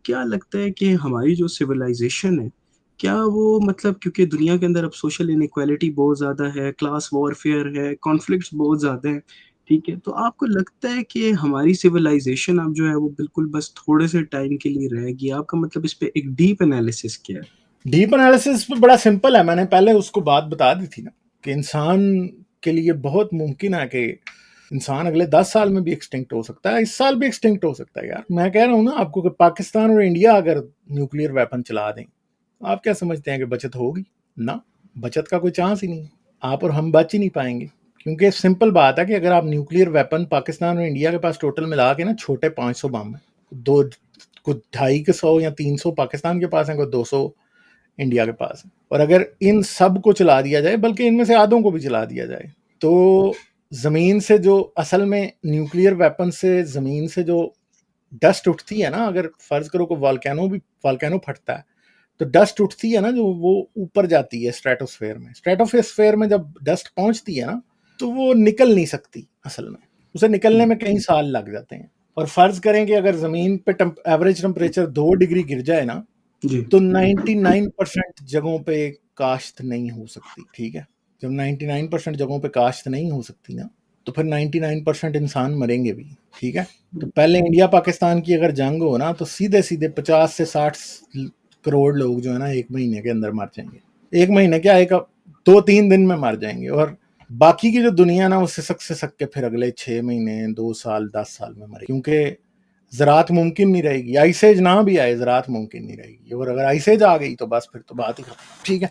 کیا لگتا ہے کہ ہماری جو سویلائزیشن ہے، کیا وہ مطلب کیونکہ دنیا کے اندر اب سوشل انیکوالٹی بہت زیادہ ہے، کلاس وارفیئر ہے، کانفلکٹس بہت زیادہ ہیں، ٹھیک ہے؟ تو آپ کو لگتا ہے کہ ہماری سویلائزیشن اب جو ہے وہ بالکل بس تھوڑے سے ٹائم کے لیے رہ گئی؟ آپ کا مطلب اس پہ ایک ڈیپ انالیسس کیا ہے؟ ڈیپ انالیسس پہ بڑا سمپل ہے. میں نے پہلے اس کو بات بتا دی تھی نا کہ انسان کے لیے بہت ممکن ہے کہ انسان اگلے 10 سال میں بھی ایکسٹنکٹ ہو سکتا ہے، اس سال بھی ایکسٹنکٹ ہو سکتا ہے. یار میں کہہ رہا ہوں نا آپ کو کہ پاکستان اور انڈیا اگر نیوکلیئر ویپن چلا دیں، آپ کیا سمجھتے ہیں کہ بچت ہوگی؟ نہ، بچت کا کوئی چانس ہی نہیں. آپ اور ہم بچ ہی نہیں پائیں گے، کیونکہ سمپل بات ہے کہ اگر آپ نیوکلیئر ویپن پاکستان اور انڈیا کے پاس ٹوٹل ملا کے نا چھوٹے 500 بم ہیں، دو کچھ 250 یا 300 پاکستان کے پاس ہیں، کوئی 200 انڈیا کے پاس ہے، اور اگر ان سب کو چلا دیا جائے، بلکہ ان میں سے آدھوں کو بھی چلا دیا جائے، تو زمین سے جو اصل میں نیوکلیئر ویپن سے زمین سے جو ڈسٹ اٹھتی ہے نا، اگر فرض کرو کہ والکینو پھٹتا ہے تو ڈسٹ اٹھتی ہے نا، جو وہ اوپر جاتی ہے اسٹریٹوسفیئر میں جب ڈسٹ پہنچتی ہے نا تو وہ نکل نہیں سکتی. اصل میں اسے نکلنے میں کئی سال لگ جاتے ہیں. اور فرض کریں کہ اگر زمین پہ ایوریج ٹمپریچر 2 ڈگری گر جائے نا جی، تو 99% جگہوں پہ کاشت نہیں ہو سکتی. ٹھیک ہے، جب 99% جگہوں پہ کاشت نہیں ہو سکتی نا تو پھر 99% انسان مریں گے بھی. ٹھیک ہے، تو پہلے انڈیا پاکستان کی اگر جنگ ہو نا تو سیدھے 50 سے 60 کروڑ لوگ جو ہے نا 1 مہینے کے اندر مر جائیں گے. 1 مہینے کیا، 2-3 دن میں مر جائیں گے. اور باقی کی جو دنیا نا وہ سسک کے پھر اگلے 6 مہینے 2 سال 10 سال میں مرے، کیونکہ زراعت ممکن نہیں رہے گی. آئس ایج نہ بھی آئے، زراعت ممکن نہیں رہے گی. اور اگر آئس ایج آ گئی تو بس پھر تو بات ہی ختم. ٹھیک ہے،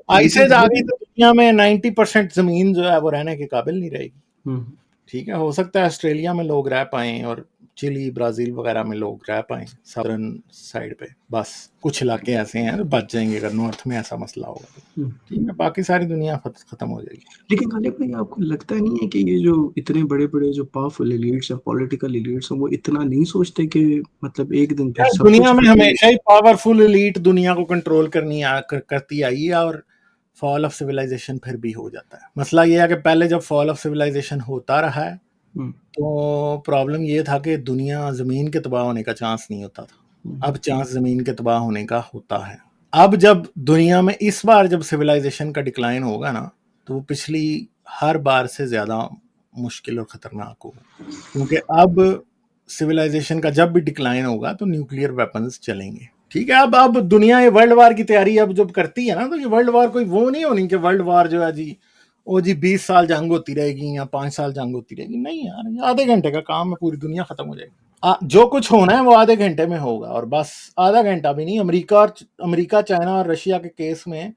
آئس لیکن ایج آ غالب گئی تو دنیا میں 90% زمین جو ہے وہ رہنے کے قابل نہیں رہے گی. ہوں، ٹھیک ہے، ہو سکتا ہے آسٹریلیا میں لوگ رہ پائیں اور چلی برازیل وغیرہ میں لوگ رہ پائیں ساؤترن سائڈ پہ، بس کچھ علاقے ایسے ہیں جو بچ جائیں گے اگر نارتھ میں ایسا مسئلہ ہوگا تو. ہوں۔ ٹھیک ہے، باقی ساری دنیا ختم ہو جائے گی. لیکن غالب بھائی آپ کو لگتا نہیں ہے کہ یہ جو اتنے بڑے بڑے جو پاورفل ایلیٹس ہیں، پولیٹیکل ایلیٹس ہیں، وہ اتنا نہیں سوچتے کہ مطلب ایک دن پھر یار سب دنیا کچھ میں ختم؟ ہمیشہ ہی پاورفل ایلیٹ دنیا کو کنٹرول کرتی آئی ہے، اور فال آف سویلائزیشن پھر بھی ہو جاتا ہے. مسئلہ یہ ہے کہ پہلے جب فال آف سویلائزیشن ہوتا رہا ہے ہوں، تو پرابلم یہ تھا کہ دنیا زمین کے تباہ ہونے کا چانس نہیں ہوتا تھا. ہوں، اب چانس زمین کے تباہ ہونے کا ہوتا ہے. اب جب دنیا میں اس بار جب سویلائزیشن کا ڈکلائن ہوگا نا تو وہ پچھلی ہر بار سے زیادہ مشکل اور خطرناک ہوگا، کیونکہ اب سویلائزیشن کا جب بھی ڈکلائن ہوگا تو نیوکلیئر ویپنز چلیں گے. ٹھیک ہے، اب دنیا یہ ورلڈ وار کی تیاری اب جب کرتی ہے نا تو یہ ورلڈ وار کوئی وہ نہیں ہونی کہ ورلڈ وار جو ہے جی 20 سال جنگ ہوتی رہے گی یا 5 سال جنگ ہوتی رہے گی. نہیں یار، یہ آدھے گھنٹے کا کام ہے، پوری دنیا ختم ہو جائے گی. جو کچھ ہونا ہے وہ آدھے گھنٹے میں ہوگا، اور بس آدھا گھنٹہ بھی نہیں. امریکہ چائنا اور رشیا کے کیس میں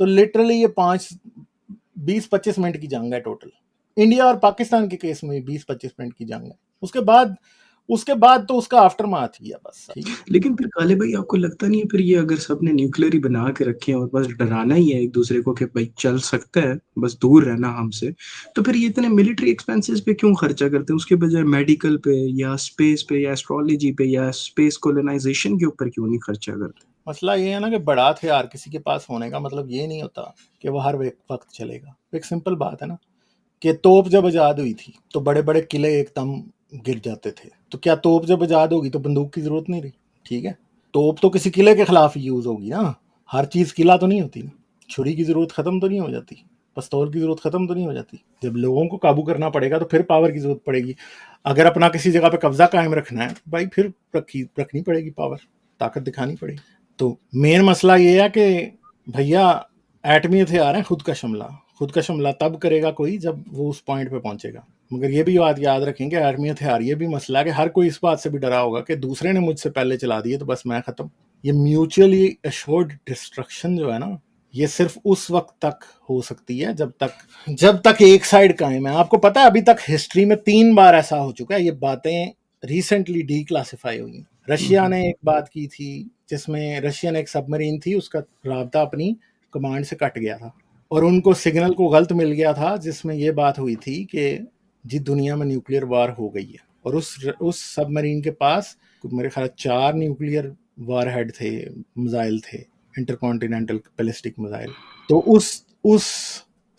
تو لٹرلی یہ 20-25 منٹ کی جنگ ہے ٹوٹل. انڈیا اور پاکستان کے کیس میں 20-25 منٹ کی جنگ ہے. اس کے بعد تو اس کا آفٹر مارچ کیا بس. ٹھیک ہے، لیکن پھر غالب بھائی آپ کو لگتا نہیں ہے پھر یہ اگر سب نے نیوکلیر ہی بنا کے رکھے ہیں اور بس ڈرانا ہی ہے ایک دوسرے کو کہ بھائی چل سکتا ہے، بس دور رہنا ہم سے، تو پھر یہ اتنے ملٹری ایکسپینسز پہ کیوں خرچہ کرتے ہیں؟ اس کے بجائے میڈیکل پہ یا اسپیس پہ یا ایسٹرالوجی پہ یا اسپیس کولونائزیشن کے اوپر کیوں نہیں خرچہ کرتے؟ مسئلہ یہ ہے نا کہ بڑا ہتھیار کسی کے پاس ہونے کا مطلب یہ نہیں ہوتا کہ وہ ہر وقت چلے گا. ایک سمپل بات ہے نا کہ توپ جب ایجاد ہوئی تھی تو بڑے بڑے قلعے ایک دم گر جاتے تھے، تو کیا توپ جب ایجاد ہوگی تو بندوق کی ضرورت نہیں رہی؟ ٹھیک ہے، توپ تو کسی قلعے کے خلاف یوز ہوگی نا، ہر چیز قلعہ تو نہیں ہوتی نا. چھری کی ضرورت ختم تو نہیں ہو جاتی، پستول کی ضرورت ختم تو نہیں ہو جاتی. جب لوگوں کو قابو کرنا پڑے گا تو پھر پاور کی ضرورت پڑے گی. اگر اپنا کسی جگہ پہ قبضہ قائم رکھنا ہے بھائی پھر رکھنی پڑے گی، پاور طاقت دکھانی پڑے گی. تو مین مسئلہ یہ ہے کہ بھیا ایٹمی ہتھیار ہیں خود کا شملہ تب کرے گا کوئی جب وہ اس پوائنٹ پہ پہنچے گا. مگر یہ بھی بات یاد رکھیں کہ ایٹمی ہتھیار یہ بھی مسئلہ ہے کہ ہر کوئی اس بات سے بھی ڈرا ہوگا کہ دوسرے نے مجھ سے پہلے چلا دیے تو بس میں ختم. یہ میوچولی ایشورڈ ڈسٹرکشن جو ہے نا یہ صرف اس وقت تک ہو سکتی ہے جب تک ایک سائیڈ قائم ہے. آپ کو پتا ہے ابھی تک ہسٹری میں 3 بار ایسا ہو چکا ہے. یہ باتیں ریسنٹلی ڈی کلاسیفائی ہوئی ہیں. رشیا نے ایک بات کی تھی جس میں رشین ایک سب مرین تھی، اس کا رابطہ اپنی کمانڈ سے کٹ گیا تھا اور ان کو سگنل کو غلط مل گیا تھا جس میں یہ بات ہوئی تھی کہ جی دنیا میں نیوکلیئر وار ہو گئی ہے. اور اس سب مرین کے پاس میرے خیال 4 نیوکلیئر وار ہیڈ تھے، میزائل تھے، انٹر کانٹیننٹل بیلسٹک میزائل. تو اس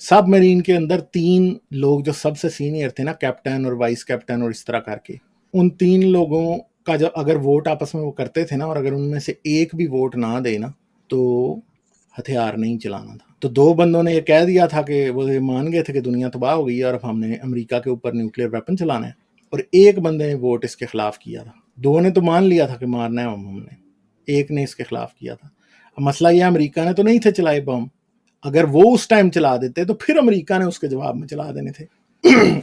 سب مرین کے اندر 3 لوگ جو سب سے سینئر تھے نا، کیپٹن اور وائس کیپٹن اور اس طرح کر کے، ان 3 لوگوں کا جب اگر ووٹ آپس میں وہ کرتے تھے نا، اور اگر ان میں سے ایک بھی ووٹ نہ دے نا تو ہتھیار نہیں چلانا تھا. تو دو بندوں نے یہ کہہ دیا تھا کہ وہ مان گئے تھے کہ دنیا تباہ ہو گئی ہے اور اب ہم نے امریکہ کے اوپر نیوکلیر ویپن چلانا ہے، اور ایک بندے نے ووٹ اس کے خلاف کیا تھا. دو نے تو مان لیا تھا کہ مارنا ہے ہم نے، ایک نے اس کے خلاف کیا تھا. اب مسئلہ یہ امریکہ نے تو نہیں تھے چلائے بم، اگر وہ اس ٹائم چلا دیتے تو پھر امریکہ نے اس کے جواب میں چلا دینے تھے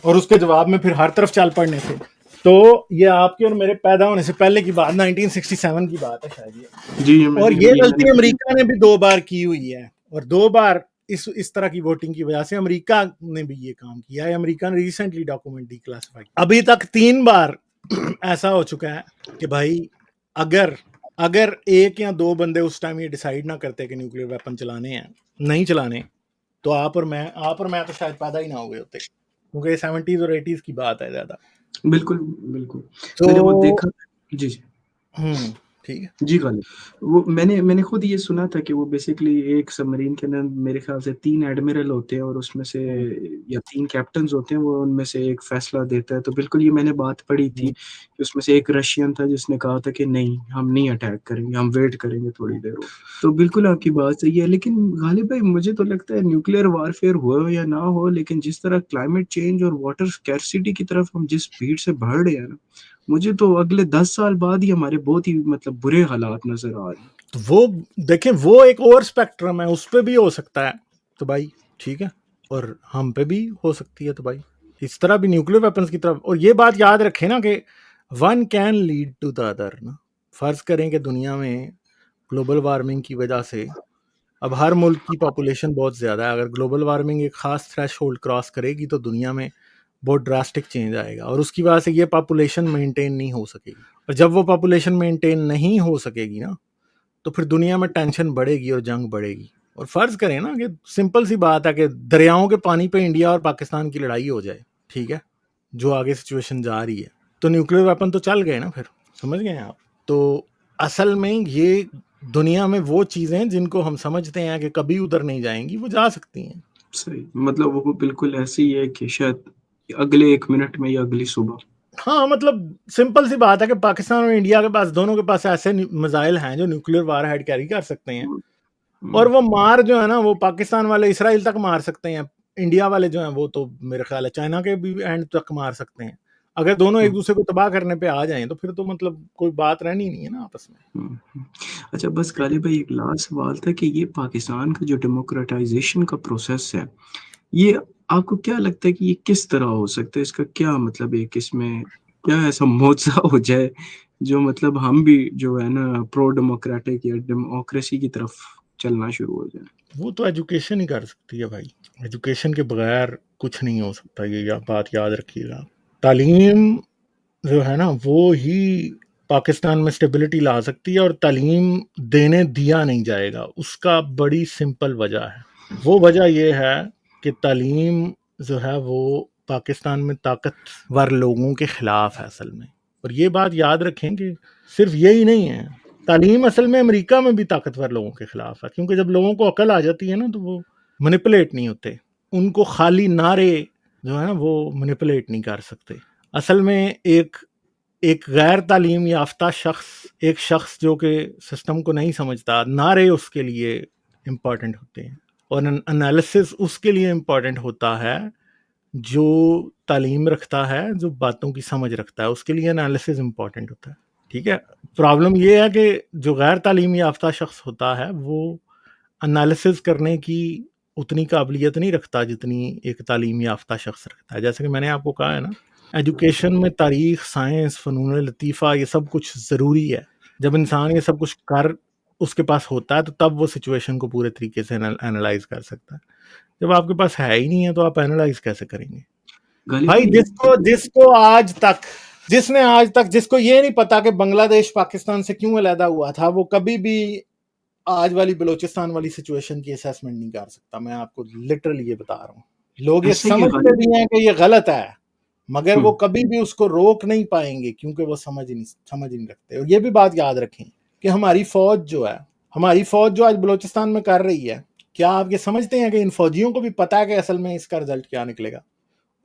اور اس کے جواب میں پھر ہر طرف چل پڑنے تھے. تو یہ آپ کے اور میرے پیدا ہونے سے پہلے کی بات، 1967 کی بات ہے شاید یہ. جی اور میں یہ نے غلطی امریکہ نے بھی 2 بار کی ہوئی ہے، اور 2 بار اس طرح کی ووٹنگ کی وجہ سے امریکہ نے بھی یہ کام کیا ہے. امریکہ نے ریسنٹلی ڈاکومنٹ ڈی کلاسیفائی، ابھی تک 3 بار ایسا ہو چکا ہے کہ بھائی اگر ایک یا 2 بندے اس ٹائم یہ ڈیسائیڈ نہ کرتے کہ نیوکلیر ویپن چلانے ہیں نہیں چلانے، تو آپ اور میں تو شاید پیدا ہی نہ ہوئے ہوتے، کیونکہ یہ 70s اور 80s کی بات ہے زیادہ. بالکل بالکل تو میں نے وہ دیکھا. جی جی ٹھیک ہے. جی غالب، وہ میں نے خود یہ سنا تھا کہ وہ بیسیکلی ایک سب مرین کے اندر میرے خیال سے 3 ایڈمرل ہوتے ہیں اور اس میں سے یا 3 کیپٹنز ہوتے ہیں، وہ ان میں سے ایک فیصلہ دیتا ہے. تو بالکل یہ میں نے بات پڑھی تھی کہ اس میں سے ایک رشین تھا جس نے کہا تھا کہ نہیں ہم نہیں اٹیک کریں گے، ہم ویٹ کریں گے تھوڑی دیر. تو بالکل آپ کی بات صحیح ہے، لیکن غالب بھائی مجھے تو لگتا ہے نیوکلیئر وارفیئر ہو یا نہ ہو، لیکن جس طرح کلائمیٹ چینج اور واٹر اسکیرسٹی کی طرف ہم جس اسپیڈ سے بڑھ رہے ہیں نا، مجھے تو اگلے 10 سال بعد ہی ہمارے بہت ہی مطلب برے حالات نظر آ رہے ہیں. تو وہ دیکھیں، وہ ایک اور اسپیکٹرم ہے، اس پہ بھی ہو سکتا ہے تو بھائی ٹھیک ہے، اور ہم پہ بھی ہو سکتی ہے تو بھائی اس طرح بھی نیوکلیر ویپنز کی طرف. اور یہ بات یاد رکھیں نا کہ one can lead to the other نا. فرض کریں کہ دنیا میں گلوبل وارمنگ کی وجہ سے اب ہر ملک کی پاپولیشن بہت زیادہ ہے، اگر گلوبل وارمنگ ایک خاص تھریش ہولڈ کراس کرے گی تو دنیا میں بہت ڈراسٹک چینج آئے گا، اور اس کی وجہ سے یہ پاپولیشن مینٹین نہیں ہو سکے گی. اور جب وہ پاپولیشن مینٹین نہیں ہو سکے گی نا تو پھر دنیا میں ٹینشن بڑھے گی اور جنگ بڑھے گی. اور فرض کریں نا کہ سمپل سی بات ہے کہ دریاؤں کے پانی پہ انڈیا اور پاکستان کی لڑائی ہو جائے، ٹھیک ہے، جو آگے سچویشن جا رہی ہے، تو نیوکلیر ویپن تو چل گئے نا پھر، سمجھ گئے آپ. تو اصل میں یہ دنیا میں وہ چیزیں جن کو ہم سمجھتے ہیں کہ کبھی ادھر نہیں جائیں گی، وہ جا سکتی ہیں. صحیح، مطلب وہ بالکل ایسے ہی ہے کہ شاید اگلے 1 منٹ میں یا اگلی صبح. ہاں مطلب سمپل سی بات ہے کہ پاکستان اور انڈیا کے پاس دونوں کے پاس ایسے میزائل ہیں جو نیوکلیر وار ہیڈ کیری کر سکتے ہیں، اور وہ مار جو ہے نا وہ پاکستان والے اسرائیل تک مار سکتے ہیں، انڈیا والے جو ہیں وہ تو میرے خیال ہے چائنا کے بھی اینڈ تک مار سکتے ہیں. اگر دونوں ایک دوسرے کو تباہ کرنے پہ آ جائیں تو پھر تو مطلب کوئی بات رہنی نہیں ہے نا آپس میں. اچھا بس غالب بھائی ایک لاسٹ سوال تھا کہ یہ پاکستان کا جو ڈیموکریٹائزیشن کا پروسیس ہے، یہ آپ کو کیا لگتا ہے کہ یہ کس طرح ہو سکتا ہے؟ اس کا کیا مطلب ہے کہ اس میں کیا ایسا معجزہ ہو جائے جو مطلب ہم بھی جو ہے نا پرو ڈیموکریٹک یا ڈیموکریسی کی طرف چلنا شروع ہو جائے؟ وہ تو ایجوکیشن ہی کر سکتی ہے بھائی، ایجوکیشن کے بغیر کچھ نہیں ہو سکتا، یہ بات یاد رکھیے گا. تعلیم جو ہے نا وہ ہی پاکستان میں اسٹیبلٹی لا سکتی ہے، اور تعلیم دینے دیا نہیں جائے گا. اس کا بڑی سمپل وجہ ہے، وہ وجہ یہ ہے کہ تعلیم جو ہے وہ پاکستان میں طاقتور لوگوں کے خلاف ہے اصل میں. اور یہ بات یاد رکھیں کہ صرف یہی نہیں ہے، تعلیم اصل میں امریکہ میں بھی طاقتور لوگوں کے خلاف ہے، کیونکہ جب لوگوں کو عقل آ جاتی ہے نا تو وہ مینیپولیٹ نہیں ہوتے، ان کو خالی نعرے جو ہے نا وہ مینیپولیٹ نہیں کر سکتے. اصل میں ایک غیر تعلیم یافتہ ایک شخص جو کہ سسٹم کو نہیں سمجھتا، نعرے اس کے لیے امپورٹنٹ ہوتے ہیں، اور انالیسس اس کے لیے امپورٹنٹ ہوتا ہے جو تعلیم رکھتا ہے، جو باتوں کی سمجھ رکھتا ہے، اس کے لیے انالیسس امپورٹنٹ ہوتا ہے. ٹھیک ہے، پرابلم یہ ہے کہ جو غیر تعلیم یافتہ شخص ہوتا ہے وہ انالیسس کرنے کی اتنی قابلیت نہیں رکھتا جتنی ایک تعلیم یافتہ شخص رکھتا ہے. جیسے کہ میں نے آپ کو کہا ہے نا، ایجوکیشن میں تاریخ، سائنس، فنون لطیفہ یہ سب کچھ ضروری ہے. جب انسان یہ سب کچھ اس کے پاس ہوتا ہے تو تب وہ سچویشن کو پورے طریقے سے انالائز کر سکتا ہے. جب آپ کے پاس ہے ہی نہیں ہے تو آپ انالائز کیسے کریں گے غالب بھائی؟ بھائی جس کو یہ نہیں پتا کہ بنگلہ دیش پاکستان سے کیوں علیحدہ ہوا تھا، وہ کبھی بھی آج والی بلوچستان والی سچویشن کی اسیسمنٹ نہیں کر سکتا. میں آپ کو لٹرلی یہ بتا رہا ہوں. لوگ یہ ایسا ہی ہے سمجھتے غالب. بھی ہیں کہ یہ غلط ہے، مگر وہ کبھی بھی اس کو روک نہیں پائیں گے کیونکہ وہ سمجھ نہیں رکھتے. اور یہ بھی بات یاد رکھیں کہ ہماری فوج جو آج بلوچستان میں کر رہی ہے، کیا آپ یہ سمجھتے ہیں کہ ان فوجیوں کو بھی پتا ہے کہ اصل میں اس کا رزلٹ کیا نکلے گا؟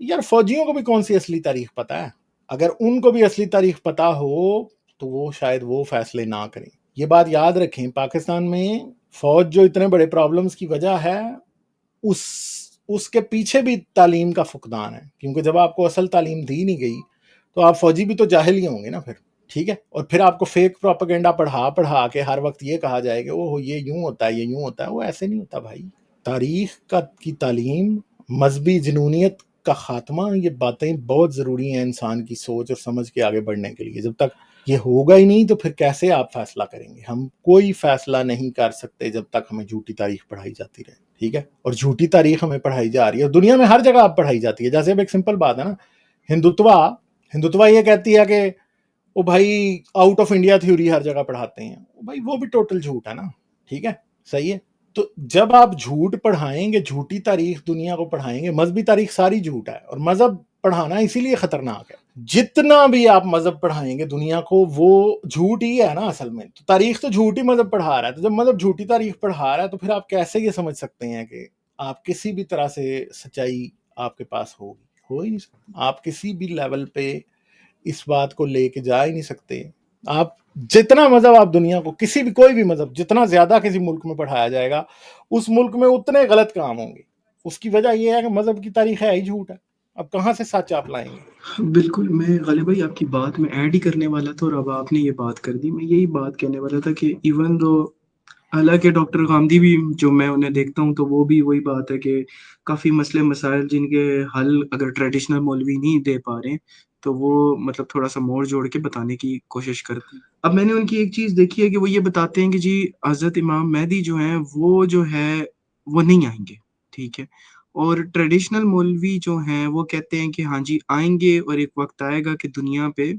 یار فوجیوں کو بھی کون سی اصلی تاریخ پتا ہے؟ اگر ان کو بھی اصلی تاریخ پتا ہو تو وہ شاید وہ فیصلے نہ کریں. یہ بات یاد رکھیں, پاکستان میں فوج جو اتنے بڑے پرابلمز کی وجہ ہے, اس کے پیچھے بھی تعلیم کا فقدان ہے, کیونکہ جب آپ کو اصل تعلیم دی نہیں گئی تو آپ فوجی بھی تو جاہل ہی ہوں گے نا پھر. ٹھیک ہے, اور پھر آپ کو فیک پروپیگنڈا پڑھا کے ہر وقت یہ کہا جائے کہ وہ یہ یوں ہوتا ہے, یہ یوں ہوتا ہے. وہ ایسے نہیں ہوتا بھائی. تاریخ کی تعلیم, مذہبی جنونیت کا خاتمہ, یہ باتیں بہت ضروری ہیں انسان کی سوچ اور سمجھ کے آگے بڑھنے کے لیے. جب تک یہ ہوگا ہی نہیں تو پھر کیسے آپ فیصلہ کریں گے؟ ہم کوئی فیصلہ نہیں کر سکتے جب تک ہمیں جھوٹی تاریخ پڑھائی جاتی رہے. ٹھیک ہے, اور جھوٹی تاریخ ہمیں پڑھائی جا رہی ہے, اور دنیا میں ہر جگہ اب پڑھائی جاتی ہے. جیسے اب ایک سمپل بات ہے نا, ہندوتوا یہ کہتی ہے کہ وہ بھائی آؤٹ آف انڈیا تھیوری ہر جگہ پڑھاتے ہیں. بھائی وہ بھی ٹوٹل جھوٹ ہے نا. ٹھیک ہے, صحیح ہے. تو جب آپ جھوٹ پڑھائیں گے, جھوٹی تاریخ دنیا کو پڑھائیں گے, مذہبی تاریخ ساری جھوٹ ہے, اور مذہب پڑھانا اسی لیے خطرناک ہے. جتنا بھی آپ مذہب پڑھائیں گے دنیا کو وہ جھوٹ ہی ہے نا اصل میں. تو تاریخ تو جھوٹ ہی مذہب پڑھا رہا ہے. تو جب مذہب جھوٹی تاریخ پڑھا رہا ہے تو پھر آپ کیسے یہ سمجھ سکتے ہیں کہ آپ کسی بھی طرح سے سچائی آپ کے پاس ہوگی؟ ہو ہی نہیں سکتا. آپ کسی بھی لیول پہ اس بات کو لے کے جا ہی نہیں سکتے. آپ جتنا مذہب آپ دنیا کو, کسی بھی کوئی بھی مذہب جتنا زیادہ کسی ملک میں پڑھایا جائے گا اس ملک میں اتنے غلط کام ہوں گے. اس کی وجہ یہ ہے کہ مذہب کی تاریخ ہے ہی جھوٹ ہے. اب کہاں سے سچ آپ لائیں گے؟ بالکل، میں غالب بھائی آپ کی بات میں ایڈ ہی کرنے والا تھا، اور اب آپ نے یہ بات کر دی. میں یہی بات کہنے والا تھا کہ ایون دو حالانکہ ڈاکٹر غامدی بھی جو میں انہیں دیکھتا ہوں تو وہ بھی وہی بات ہے کہ کافی مسئلے مسائل جن کے حل اگر ٹریڈیشنل مولوی نہیں دے پا رہے تو وہ مطلب تھوڑا سا موڑ جوڑ کے بتانے کی کوشش کرتے ہیں. اب میں نے ان کی ایک چیز دیکھی ہے کہ وہ یہ بتاتے ہیں کہ جی حضرت امام مہدی جو ہیں وہ جو ہے وہ نہیں آئیں گے. ٹھیک ہے، اور ٹریڈیشنل مولوی جو ہیں وہ کہتے ہیں کہ ہاں جی آئیں گے، اور ایک وقت آئے گا کہ دنیا پہ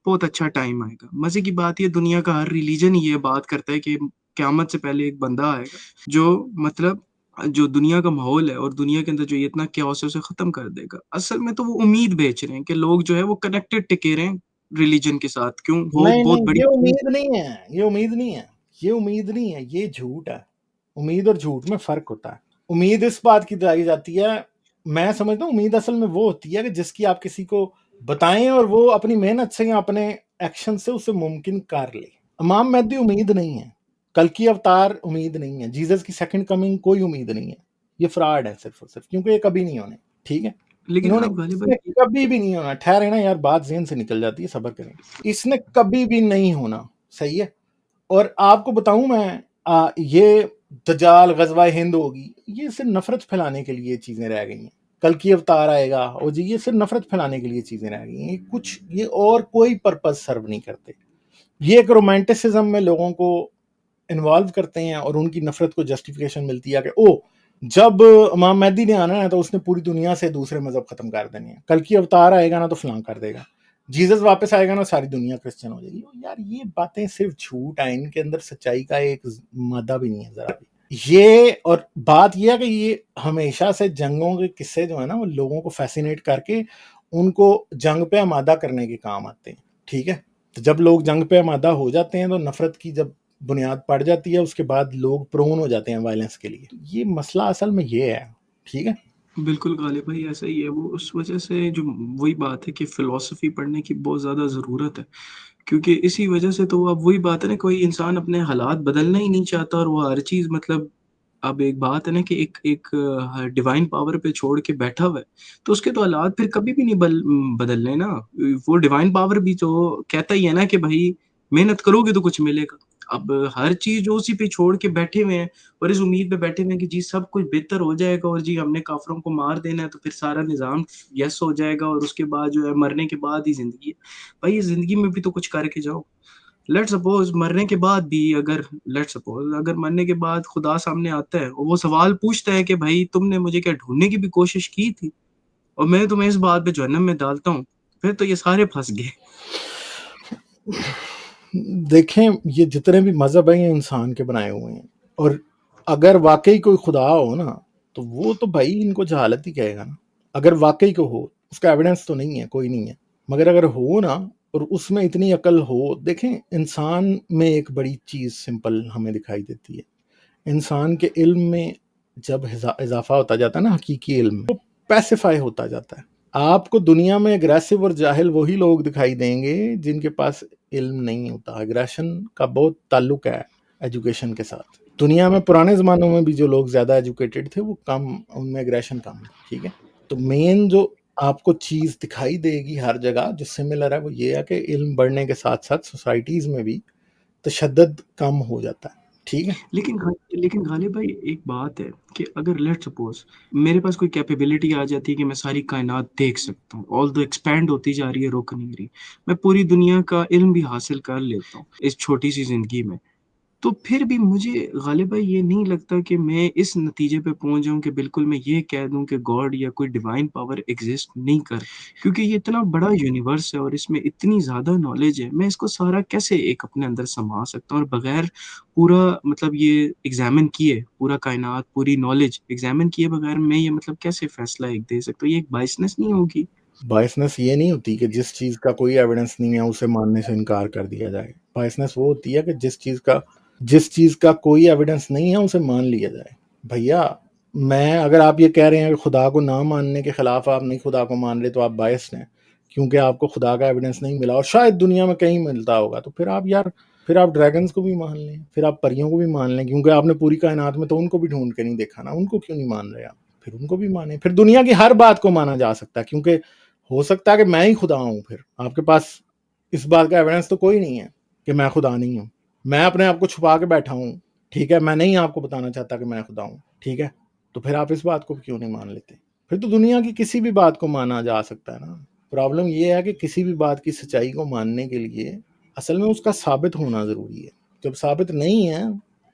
بہت اچھا ٹائم آئے گا. مزے کی بات یہ دنیا کا ہر ریلیجن یہ بات کرتا ہے کہ قیامت سے پہلے ایک بندہ آئے گا جو مطلب جو دنیا کا ماحول ہے اور دنیا کے اندر جو یہ اتنا کیوس ہے اسے ختم کر دے گا. اصل میں تو وہ امید بیچ رہے ہیں کہ لوگ جو ہے وہ کنیکٹڈ ٹکے رہے ہیں ریلیجن کے ساتھ. کیوں؟ وہ نہیں بہت نہیں، بڑی یہ چیز امید نہیں ہے، یہ امید نہیں ہے، یہ امید نہیں ہے، یہ جھوٹ ہے. امید اور جھوٹ میں فرق ہوتا ہے. امید اس بات کی دلائی جاتی ہے، میں سمجھتا ہوں امید اصل میں وہ ہوتی ہے کہ جس کی آپ کسی کو بتائیں اور وہ اپنی محنت سے یا اپنے ایکشن سے اسے ممکن کر لے. امام مہدی امید نہیں ہے، کل کی اوتار امید نہیں ہے، جیزس کی سیکنڈ کمنگ کوئی امید نہیں ہے. یہ فراڈ ہے صرف اور صرف، کیونکہ یہ کبھی نہیں ہونے. ٹھیک ہے، لیکن انہوں نے آپ اس غالباً نے کبھی بھی نہیں ہونا. ٹھہرے نا یار، بات ذہن سے نکل جاتی ہے، صبر کریں. اس نے کبھی بھی نہیں ہونا. صحیح ہے. اور آپ کو بتاؤں میں یہ دجال غزوہ ہند ہوگی، یہ صرف نفرت پھیلانے کے لیے چیزیں رہ گئی ہیں. کل کی اوتار آئے گا اور جی یہ صرف نفرت پھیلانے کے لیے چیزیں رہ گئی ہیں. کچھ یہ اور کوئی پرپز سرو نہیں کرتے. یہ ایک رومانٹسزم میں لوگوں کو انوالو کرتے ہیں اور ان کی نفرت کو جسٹیفیکیشن ملتی ہے کہ او جب امام مہدی نے آنا ہے تو اس نے پوری دنیا سے دوسرے مذہب ختم کر دینے ہیں. کل کی اوتار آئے گا نا تو فلاں کر دے گا. جیزس واپس آئے گا نا ساری دنیا کرسچن ہو جائے گی. یار یہ باتیں صرف جھوٹ ہیں، ان کے اندر سچائی کا ایک مادہ بھی نہیں ہے ذرا بھی. یہ اور بات یہ ہے کہ یہ ہمیشہ سے جنگوں کے قصے جو ہیں نا وہ لوگوں کو فیسینیٹ کر کے ان کو جنگ پہ آمادہ کرنے کے کام آتے ہیں. ٹھیک ہے، تو جب لوگ جنگ پہ آمادہ ہو جاتے ہیں تو نفرت کی جب بنیاد پڑ جاتی ہے اس کے بعد لوگ پرون ہو جاتے ہیں وائلنس کے لیے. یہ مسئلہ اصل میں یہ ہے. ٹھیک ہے. بالکل غالب بھائی ایسا ہی ہے. وہ اس وجہ سے جو وہی بات ہے کہ فلسفی پڑھنے کی بہت زیادہ ضرورت ہے، کیونکہ اسی وجہ سے تو اب وہی بات ہے نا، کوئی انسان اپنے حالات بدلنا ہی نہیں چاہتا، اور وہ ہر چیز مطلب اب ایک بات ہے نا کہ ایک ڈیوائن پاور پہ چھوڑ کے بیٹھا ہوا ہے تو اس کے تو حالات پھر کبھی بھی نہیں بدلنے نا. وہ ڈیوائن پاور بھی تو کہتا ہی ہے نا کہ بھائی محنت کرو گے تو کچھ ملے گا. اب ہر چیز جو اسی پہ چھوڑ کے بیٹھے ہوئے ہیں اور اس امید پہ بیٹھے ہوئے ہیں کہ جی سب کچھ بہتر ہو جائے گا اور جی ہم نے کافروں کو مار دینا ہے تو پھر سارا نظام یس ہو جائے گا اور اس کے بعد جو ہے مرنے کے بعد ہی زندگی ہے. بھائی یہ زندگی میں بھی تو کچھ کر کے جاؤ. لیٹ سپوز مرنے کے بعد بھی اگر مرنے کے بعد خدا سامنے آتا ہے اور وہ سوال پوچھتا ہے کہ بھائی تم نے مجھے کیا ڈھونڈنے کی بھی کوشش کی تھی اور میں تمہیں اس بات پہ جہنم میں ڈالتا ہوں، پھر تو یہ سارے پھنس گئے. دیکھیں یہ جتنے بھی مذہب ہیں یہ انسان کے بنائے ہوئے ہیں، اور اگر واقعی کوئی خدا ہو نا تو وہ تو بھائی ان کو جہالت ہی کہے گا نا. اگر واقعی کو ہو، اس کا ایویڈنس تو نہیں ہے، کوئی نہیں ہے، مگر اگر ہو نا اور اس میں اتنی عقل ہو. دیکھیں انسان میں ایک بڑی چیز سمپل ہمیں دکھائی دیتی ہے. انسان کے علم میں جب اضافہ ہوتا جاتا ہے نا، حقیقی علم میں، وہ پیسیفائی ہوتا جاتا ہے. آپ کو دنیا میں اگریسو اور جاہل وہی لوگ دکھائی دیں گے جن کے پاس علم نہیں ہوتا. ایگریشن کا بہت تعلق ہے ایجوکیشن کے ساتھ. دنیا میں پرانے زمانوں میں بھی جو لوگ زیادہ ایجوکیٹڈ تھے وہ کم، ان میں ایگریشن کم ہے. ٹھیک ہے، تو مین جو آپ کو چیز دکھائی دے گی ہر جگہ جو سملر ہے وہ یہ ہے کہ علم بڑھنے کے ساتھ ساتھ سوسائٹیز میں بھی تشدد کم ہو جاتا ہے. ٹھیک ہے، لیکن غالب بھائی ایک بات ہے کہ اگر لیٹ سپوز میرے پاس کوئی کیپیبلٹی آ جاتی ہے کہ میں ساری کائنات دیکھ سکتا ہوں، آل دو ایکسپینڈ ہوتی جا رہی ہے، رک نہیں رہی، میں پوری دنیا کا علم بھی حاصل کر لیتا ہوں اس چھوٹی سی زندگی میں، تو پھر بھی مجھے غالب بھائی یہ نہیں لگتا کہ میں اس نتیجے پہ پہنچ جاؤں کہ بالکل میں یہ کہہ دوں کہ گاڈ یا کوئی ڈیوائن پاور ایگزسٹ نہیں کرتی، کیونکہ یہ اتنا بڑا یونیورس ہے اور اس میں اتنی زیادہ نالج ہے، میں اس کو سارا کیسے ایک اپنے اندر سما سکتا ہوں، اور بغیر پورا مطلب یہ ایگزامن کیے، پورا کائنات پوری نالج ایگزامن کیے بغیر میں یہ مطلب کیسے فیصلہ ایک دے سکتا ہوں؟ یہ ایک بائسنس نہیں ہوگی؟ بائسنس یہ نہیں ہوتی کہ جس چیز کا کوئی ایویڈنس نہیں ہے اسے ماننے سے انکار کر دیا جائے. بائسنس وہ ہوتی ہے کہ جس چیز کا کوئی ایویڈنس نہیں ہے اسے مان لیا جائے. بھیا میں اگر آپ یہ کہہ رہے ہیں کہ خدا کو نہ ماننے کے خلاف آپ نہیں خدا کو مان رہے تو آپ بائسڈ ہیں کیونکہ آپ کو خدا کا ایویڈنس نہیں ملا، اور شاید دنیا میں کہیں ملتا ہوگا، تو پھر آپ ڈریگنز کو بھی مان لیں، پھر آپ پریوں کو بھی مان لیں، کیونکہ آپ نے پوری کائنات میں تو ان کو بھی ڈھونڈ کے نہیں دیکھا نا. ان کو کیوں نہیں مان رہے آپ؟ پھر ان کو بھی مانیں. پھر دنیا کی ہر بات کو مانا جا سکتا ہے، کیونکہ ہو سکتا ہے کہ میں ہی خدا ہوں. پھر آپ کے پاس اس بات کا ایویڈنس تو کوئی نہیں ہے کہ میں خدا نہیں ہوں. میں اپنے آپ کو چھپا کے بیٹھا ہوں. ٹھیک ہے، میں نہیں آپ کو بتانا چاہتا کہ میں خدا ہوں. ٹھیک ہے، تو پھر آپ اس بات کو کیوں نہیں مان لیتے؟ پھر تو دنیا کی کسی بھی بات کو مانا جا سکتا ہے نا. پرابلم یہ ہے کہ کسی بھی بات کی سچائی کو ماننے کے لیے اصل میں اس کا ثابت ہونا ضروری ہے. جب ثابت نہیں ہے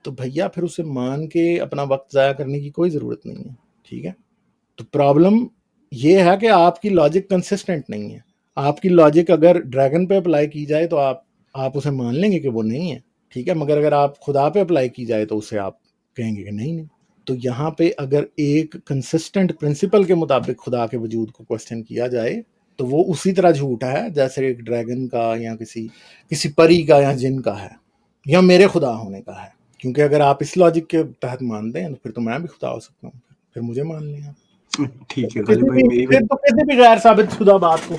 تو بھیا پھر اسے مان کے اپنا وقت ضائع کرنے کی کوئی ضرورت نہیں ہے. ٹھیک ہے، تو پرابلم یہ ہے کہ آپ کی لاجک کنسسٹنٹ نہیں ہے. آپ کی لاجک اگر ڈریگن پہ اپلائی کی جائے تو آپ اسے مان لیں گے کہ وہ نہیں ہے. ٹھیک ہے، مگر اگر آپ خدا پہ اپلائی کی جائے تو اسے آپ کہیں گے کہ نہیں. تو یہاں پہ اگر ایک کنسسٹنٹ پرنسپل کے مطابق خدا کے وجود کو کوسچن کیا جائے تو وہ اسی طرح جھوٹ ہے جیسے ایک ڈریگن کا یا کسی پری کا یا جن کا ہے یا میرے خدا ہونے کا ہے. کیونکہ اگر آپ اس لاجک کے تحت مانتے ہیں تو پھر تو میں بھی خدا ہو سکتا ہوں. پھر مجھے مان لیں آپ. ٹھیک ہے غالب بھائی، میری پھر تو کسی بھی غیر ثابت شدہ بات کو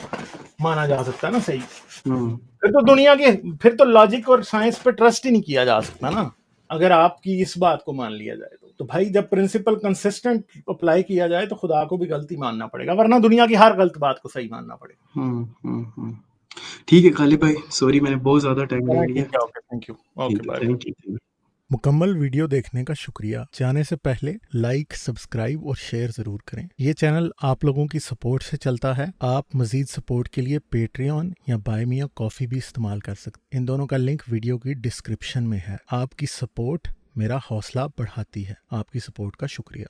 مانا جا سکتا ہے نا. صحیح، ہوں پھر تو دنیا کی پھر تو لاجک اور سائنس پہ ٹرسٹ ہی نہیں کیا جا سکتا نا اگر آپ کی اس بات کو مان لیا جائے تو بھائی جب پرنسپل کنسسٹنٹ اپلائی کیا جائے تو خدا کو بھی غلطی ماننا پڑے گا، ورنہ دنیا کی ہر غلط بات کو صحیح ماننا پڑے گا. ٹھیک ہے غالب بھائی، سوری میں نے بہت زیادہ ٹائم لے لیا. ٹھیک ہے، اوکے، تھینک یو، اوکے، ٹھیک ہے، بائے. Thank you. مکمل ویڈیو دیکھنے کا شکریہ. جانے سے پہلے لائک، سبسکرائب اور شیئر ضرور کریں. یہ چینل آپ لوگوں کی سپورٹ سے چلتا ہے. آپ مزید سپورٹ کے لیے پیٹریون یا بائی می اے کافی بھی استعمال کر سکتے. ان دونوں کا لنک ویڈیو کی ڈسکرپشن میں ہے. آپ کی سپورٹ میرا حوصلہ بڑھاتی ہے. آپ کی سپورٹ کا شکریہ.